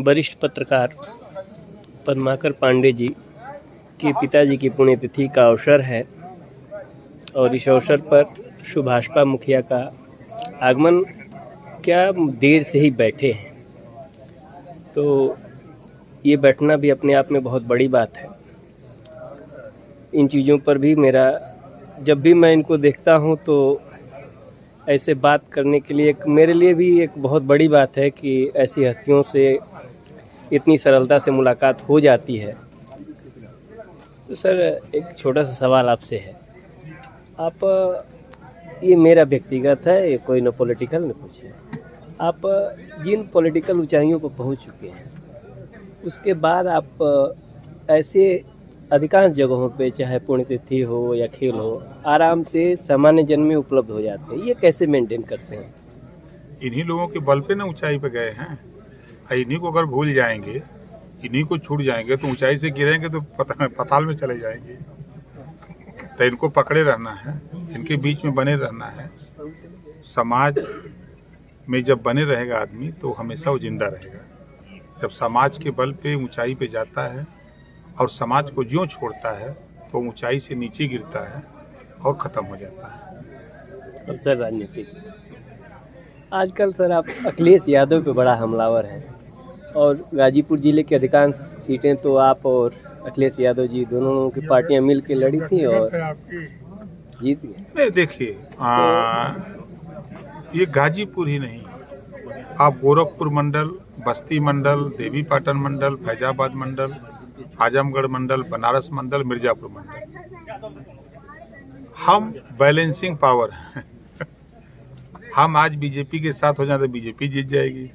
वरिष्ठ पत्रकार पद्माकर पांडे जी के पिताजी की पुण्यतिथि का अवसर है और इस अवसर पर सुभाषपा मुखिया का आगमन क्या देर से ही बैठे हैं, तो ये बैठना भी अपने आप में बहुत बड़ी बात है। इन चीज़ों पर भी मेरा, जब भी मैं इनको देखता हूँ तो ऐसे बात करने के लिए मेरे लिए भी एक बहुत बड़ी बात है कि ऐसी हस्तियों से इतनी सरलता से मुलाकात हो जाती है। तो सर, एक छोटा सा सवाल आपसे है। आप, ये मेरा व्यक्तिगत है, ये कोई न पॉलिटिकल न कुछ है। आप जिन पॉलिटिकल ऊंचाइयों पर पहुंच चुके हैं, उसके बाद आप ऐसे अधिकांश जगहों पे, चाहे पुण्यतिथि हो या खेल हो, आराम से सामान्य जन में उपलब्ध हो जाते हैं। ये कैसे मेंटेन करते हैं? इन्हीं लोगों के बल पे ना ऊंचाई पे गए हैं। इन्हीं को अगर भूल जाएंगे, इन्हीं को छूट जाएंगे तो ऊंचाई से गिरेंगे तो पताल में चले जाएंगे। तो इनको पकड़े रहना है, इनके बीच में बने रहना है। समाज में जब बने रहेगा आदमी तो हमेशा वो जिंदा रहेगा। जब समाज के बल पे ऊंचाई पे जाता है और समाज को ज्यों छोड़ता है तो ऊंचाई से नीचे गिरता है और ख़त्म हो जाता है। अब सर, राजनीतिक आजकल सर, आप अखिलेश यादव पे बड़ा हमलावर हैं और गाजीपुर जिले की अधिकांश सीटें तो आप और अखिलेश यादव जी दोनों की पार्टियां मिल के लड़ी थी और जीत गए। नहीं, देखिए, ये गाजीपुर ही नहीं, आप गोरखपुर मंडल, बस्ती मंडल, देवीपाटन मंडल, फैजाबाद मंडल, आजमगढ़ मंडल, बनारस मंडल, मिर्जापुर मंडल, हम बैलेंसिंग पावर हैं। हम आज बीजेपी के साथ हो जाए तो बीजेपी जीत जाएगी,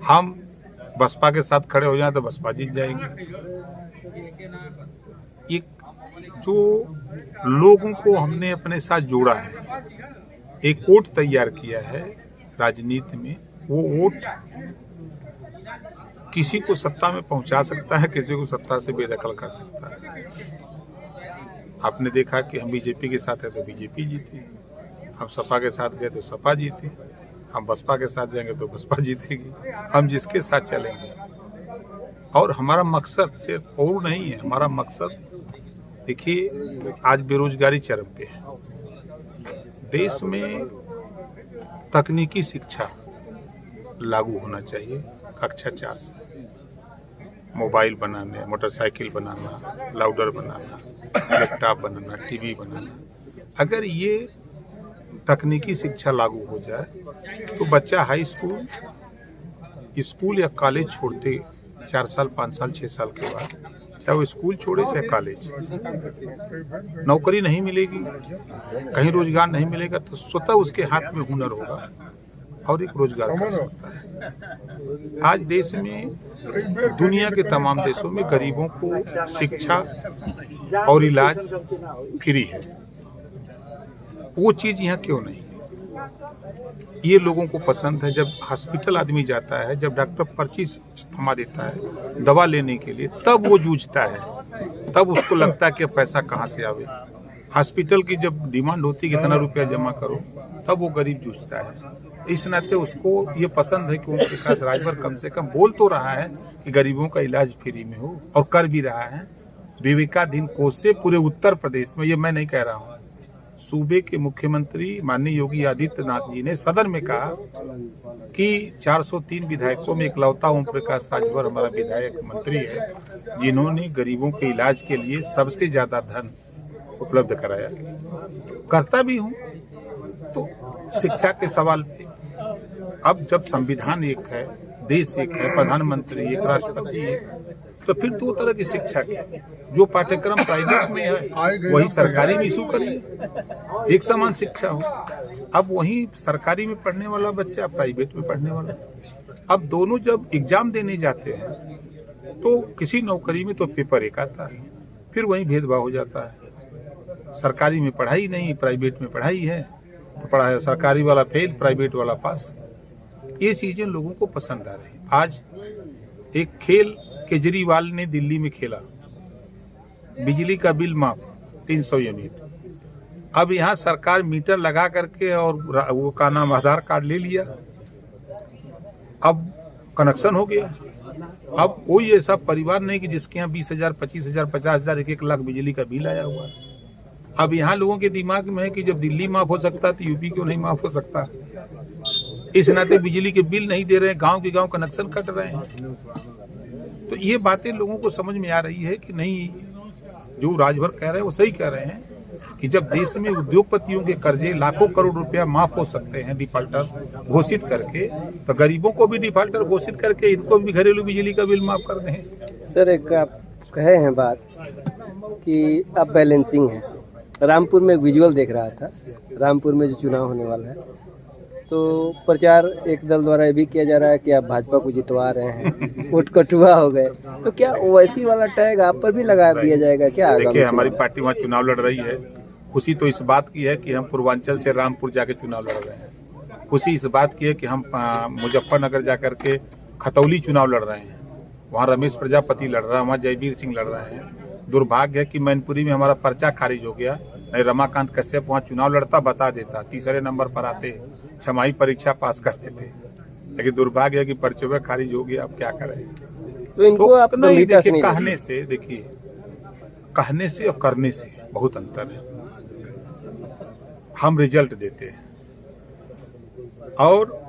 हम बसपा के साथ खड़े हो जाए तो बसपा जीत जाएगी। एक जो लोगों को हमने अपने साथ जोड़ा है, एक वोट तैयार किया है राजनीति में, वो वोट किसी को सत्ता में पहुंचा सकता है, किसी को सत्ता से बेदखल कर सकता है। आपने देखा कि हम बीजेपी के साथ है तो बीजेपी जीती, हम सपा के साथ गए तो सपा जीती, हम बसपा के साथ जाएंगे तो बसपा जीतेगी। हम जिसके साथ चलेंगे, और हमारा मकसद सिर्फ और नहीं है, हमारा मकसद, देखिए, आज बेरोजगारी चरम पे है। देश में तकनीकी शिक्षा लागू होना चाहिए। कक्षा 4 से मोबाइल बनाने, मोटरसाइकिल बनाना, लाउडर बनाना, लैपटॉप बनाना, टीवी बनाना, अगर ये तकनीकी शिक्षा लागू हो जाए तो बच्चा हाई स्कूल या कॉलेज छोड़ते 4 साल, 5 साल, 6 साल के बाद, चाहे वो स्कूल छोड़े चाहे कॉलेज, नौकरी नहीं मिलेगी, कहीं रोजगार नहीं मिलेगा, तो स्वतः उसके हाथ में हुनर होगा और एक रोजगार कर सकता है। आज देश में, दुनिया के तमाम देशों में गरीबों को शिक्षा और इलाज फ्री है। वो चीज़ यहाँ क्यों नहीं? ये लोगों को पसंद है। जब हॉस्पिटल आदमी जाता है, जब डॉक्टर पर्ची थमा देता है दवा लेने के लिए, तब वो जूझता है, तब उसको लगता है कि पैसा कहाँ से आवे। हॉस्पिटल की जब डिमांड होती है कितना रुपया जमा करो, तब वो गरीब जूझता है। इस नाते उसको ये पसंद है कि ओम प्रकाश राजभर कम से कम बोल तो रहा है कि गरीबों का इलाज फ्री में हो, और कर भी रहा है। विवेकाधीन कोष से पूरे उत्तर प्रदेश में, ये मैं नहीं कह रहा हूँ, सूबे के मुख्यमंत्री माननीय योगी आदित्यनाथ जी ने सदन में कहा कि 403 विधायकों में इकलौता ओम प्रकाश राजभर हमारा विधायक मंत्री है जिन्होंने गरीबों के इलाज के लिए सबसे ज्यादा धन उपलब्ध कराया। करता भी हूँ। तो शिक्षा के सवाल पे, अब जब संविधान एक है, देश एक है, प्रधानमंत्री एक, राष्ट्रपति एक, तो फिर 2 तरह की शिक्षा की, जो पाठ्यक्रम प्राइवेट में है वही सरकारी में इशू करिए, एक समान शिक्षा हो। अब वही सरकारी में पढ़ने वाला बच्चा प्राइवेट में पढ़ने वाला, अब दोनों जब एग्जाम देने जाते हैं तो किसी नौकरी में तो पेपर एक आता है, फिर वही भेदभाव हो जाता है। सरकारी में पढ़ाई नहीं, प्राइवेट में पढ़ाई है, तो पढ़ाई सरकारी वाला फेल, प्राइवेट वाला पास। ये चीजें लोगों को पसंद आ रही। आज एक खेल केजरीवाल ने दिल्ली में खेला, बिजली का बिल माफ 300 यूनिट। अब यहाँ सरकार मीटर लगा करके और वो का नाम आधार कार्ड ले लिया, अब कनेक्शन हो गया। अब कोई ऐसा परिवार नहीं कि जिसके यहाँ 20,000, 25,000, 50,000, 1-1 लाख बिजली का बिल आया हुआ है। अब यहाँ लोगों के दिमाग में है कि जब दिल्ली माफ हो सकता तो यूपी क्यों नहीं माफ हो सकता। इस नाते बिजली के बिल नहीं दे रहे हैं, गांव के गांव कनेक्शन कट रहे हैं। तो ये बातें लोगों को समझ में आ रही है कि नहीं, जो राजभर कह रहे हैं वो सही कह रहे हैं कि जब देश में उद्योगपतियों के कर्जे लाखों करोड़ रुपया माफ हो सकते हैं डिफाल्टर घोषित करके, तो गरीबों को भी डिफाल्टर घोषित करके इनको भी घरेलू बिजली का बिल माफ कर दें। सर, एक आप कहे हैं बात कि अब बैलेंसिंग है। रामपुर में विजुअल देख रहा था, रामपुर में जो चुनाव होने वाला है, तो प्रचार एक दल द्वारा ये भी किया जा रहा है कि आप भाजपा को जितवा रहे हैं, वोट कटुआ हो गए, तो क्या ओवैसी वाला टैग आप पर भी लगा दिया जाएगा क्या? देखिए, हमारी पार्टी वहाँ चुनाव लड़ रही है। खुशी तो इस बात की है कि हम पूर्वांचल से रामपुर जाके चुनाव लड़ रहे हैं। खुशी इस बात की है कि हम मुजफ्फरनगर जाकर के खतौली चुनाव लड़ रहे हैं, वहाँ रमेश प्रजापति लड़ रहा है, वहाँ जयवीर सिंह लड़ रहे हैं। दुर्भाग्य है कि मैनपुरी में हमारा पर्चा खारिज हो गया, नहीं रमाकांत कश्यप वहाँ चुनाव लड़ता बता देता, तीसरे नंबर पर आते, छमाही परीक्षा पास कर लेते, लेकिन दुर्भाग्य है कि पर्चे में खारिज हो गया। अब क्या करें? तो इनको तो आप नहीं, देखिए, कहने से, देखिए, कहने से और करने से बहुत अंतर है। हम रिजल्ट देते हैं और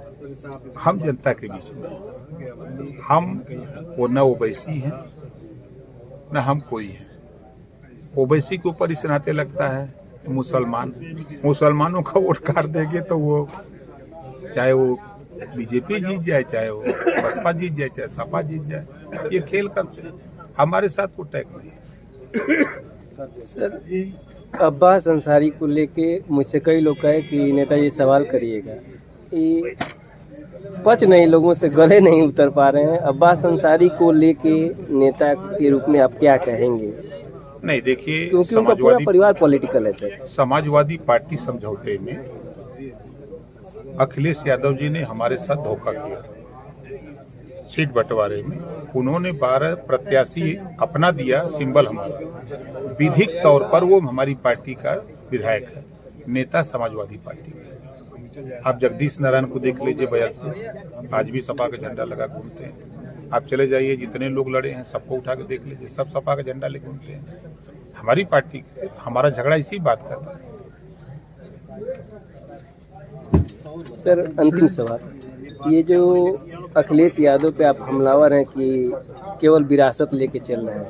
हम जनता के बीच में, हम वो न ओवैसी हैं न हम कोई हैं। ओवैसी के ऊपर इस नाते लगता है मुसलमानों का वोट काट देंगे तो वो, चाहे वो बीजेपी जीत जाए, चाहे वो बसपा जीत जाए, चाहे सपा जीत जाए, ये खेल करते हैं। हमारे साथ वो टैग नहीं है। सर, अब्बास अंसारी को लेके मुझसे कई लोग कहे कि नेताजी सवाल करिएगा, ये पच नहीं, लोगों से गले नहीं उतर पा रहे हैं। अब्बास अंसारी को लेके नेता के रूप में आप क्या कहेंगे? नहीं, देखिए, क्योंकि उनका पूरा परिवार पॉलिटिकल है सर। समाजवादी पार्टी समझौते में अखिलेश यादव जी ने हमारे साथ धोखा किया। सीट बंटवारे में उन्होंने 12 प्रत्याशी अपना दिया, सिंबल हमारा, विधिक तौर पर वो हमारी पार्टी का विधायक है, नेता समाजवादी पार्टी का। आप जगदीश नारायण को देख लीजिए, बयल से आज भी सपा का झंडा लगा घूमते हैं। आप चले जाइए, जितने लोग लड़े हैं सबको उठा के देख लीजिए, सब सपा का झंडा ले घूमते हैं। हमारी पार्टी, हमारा झगड़ा इसी बात का था। सर, अंतिम सवाल, ये जो अखिलेश यादव पे आप हमलावर हैं कि केवल विरासत लेके चल रहे हैं,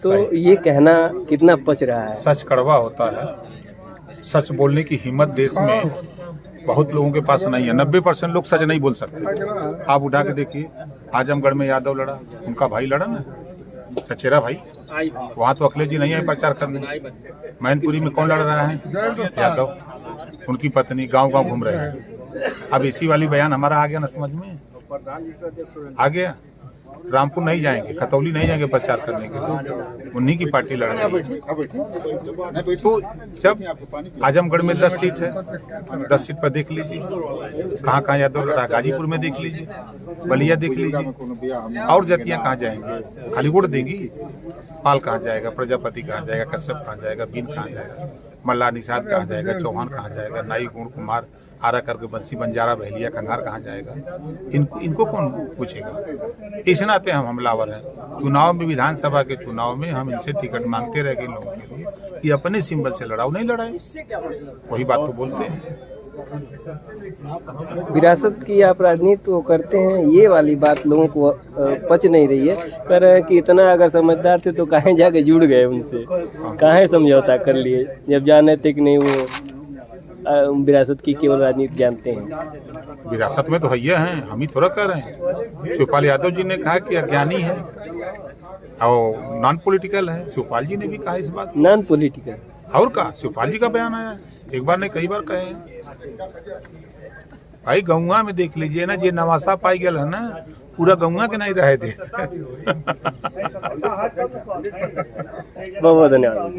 तो ये कहना कितना पच रहा है? सच कड़वा होता है। सच बोलने की हिम्मत देश में बहुत लोगों के पास नहीं है। 90% लोग सच नहीं बोल सकते। आप उठा के देखिए, आजमगढ़ में यादव लड़ा, उनका भाई लड़ा ना, चचेरा भाई, वहाँ तो अखिलेश जी नहीं आए प्रचार करने। मैनपुरी में कौन लड़ रहा है? यादव, उनकी पत्नी गांव-गांव घूम रहे हैं। अब इसी वाली बयान हमारा आ गया ना समझ में, आ गया। रामपुर नहीं जाएंगे, खतौली नहीं जाएंगे प्रचार करने के लिए, उन्हीं की पार्टी लड़ रही है। तो जब आजमगढ़ में 10 सीट है, 10 सीट पर देख लीजिए कहाँ कहाँ यादव लड़ा। गाजीपुर में देख लीजिए, बलिया देख लीजिए, और जातियाँ कहाँ जाएंगी? खाली वोट देगी। पाल कहाँ जाएगा, प्रजापति कहाँ जाएगा, कश्यप कहाँ जाएगा, बीन कहाँ जाएगा, मल्ला निषाद कहाँ जाएगा, चौहान कहाँ जाएगा, नाई गुण कुमार आरा करके बंसी बंजारा बहलिया कंगार कहाँ जाएगा? इनको कौन पूछेगा? इस नाते हम हमलावर हैं। चुनाव में, विधानसभा के चुनाव में हम इनसे टिकट मांगते रह गए लोगों के लिए, ये अपने सिंबल से लड़ाओ, नहीं लड़ाए, वही बात तो बोलते हैं। विरासत की आप राजनीति तो करते हैं, ये वाली बात लोगों को पच नहीं रही है। कह रहे हैं कि इतना अगर समझदार थे तो काहे जाके जुड़ गए उनसे, काहे समझौता कर लिए, जब जाने थे कि नहीं वो विरासत की केवल राजनीति जानते हैं। विरासत में तो भैया हैं, हम ही थोड़ा कह रहे हैं। शिवपाल यादव जी ने कहा कि अज्ञानी है और नॉन पॉलिटिकल है। शिवपाल जी ने भी कहा इस बात, नॉन पॉलिटिकल। और कहा, शिवपाल जी का बयान आया, एक बार नहीं कई बार कहे हैं। भाई गौवा में देख लीजिए ना, जे नवासा पाई गया है ना, पूरा गौवा के नहीं रहे देते। बहुत बहुत धन्यवाद।